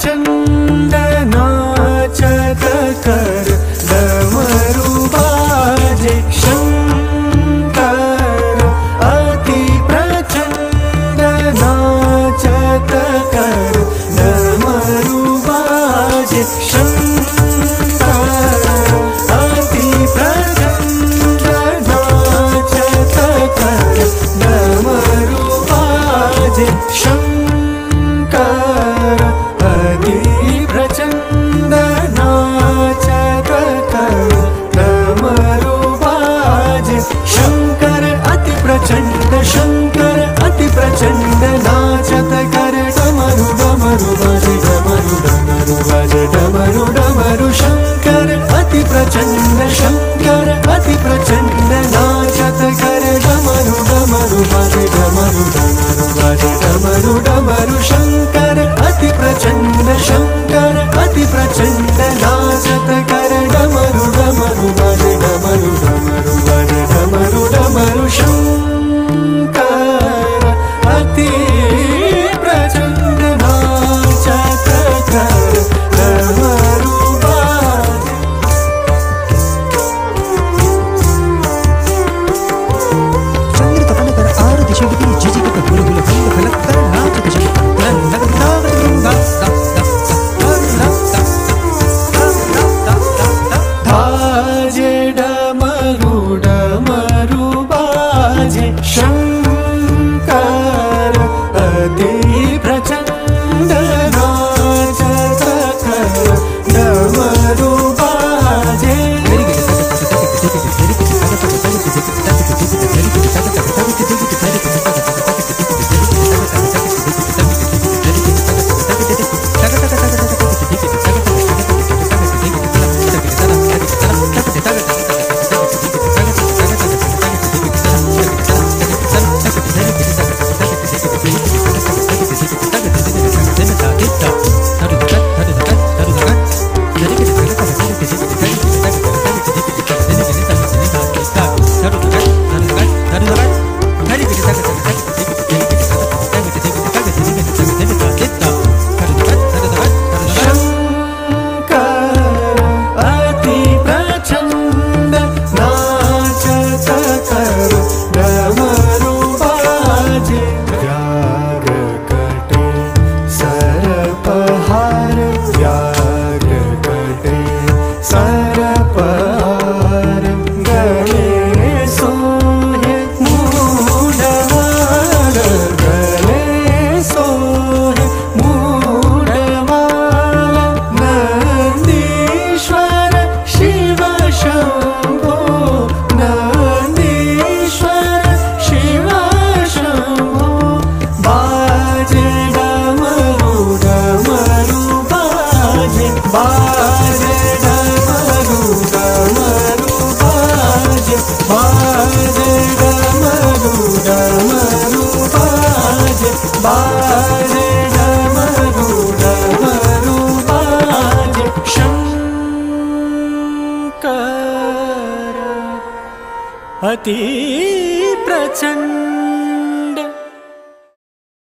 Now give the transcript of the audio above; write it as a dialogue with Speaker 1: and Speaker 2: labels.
Speaker 1: प्रचंड नाचत कर डमरू बाजे शंकर अति प्रचंड नाचत कर डमरू बाजे शंकर अति प्रचंड नाचत कर डमरू बाजे शंकर अति प्रचंड नाचत कर डमरू बाजे शंकर अति प्रचंड शंकर अति प्रचंड नाचत कर डमरू डमरू बाजे डमरू डमरू बाजे डमरू डमरू शंकर अति प्रचंड शंकर अति प्रचंड नाचत कर डमरू डमरू बाजे डमरू डमरू बाजे डमरू डमरू शंकर अति प्रचंड शंकर अति प्रचंड नाचत कर डमरू डमरू बाजे डमरू डमरू बाजे डमरू डमरू शंकर अति प्रचंड नाचत कर डमरू बाजे।
Speaker 2: चंद्र तपन कर आर दिशेगी जिजी का गुल गुल फल फलक कर नाचत शंकर नगर नाग गंगा
Speaker 1: बाजे डमरू डमरू बाजे शंकर अति प्रचंड नाचत कर डमरू बाजे। बाजे डमरू डमरू बाजे शंकर अति प्रचंड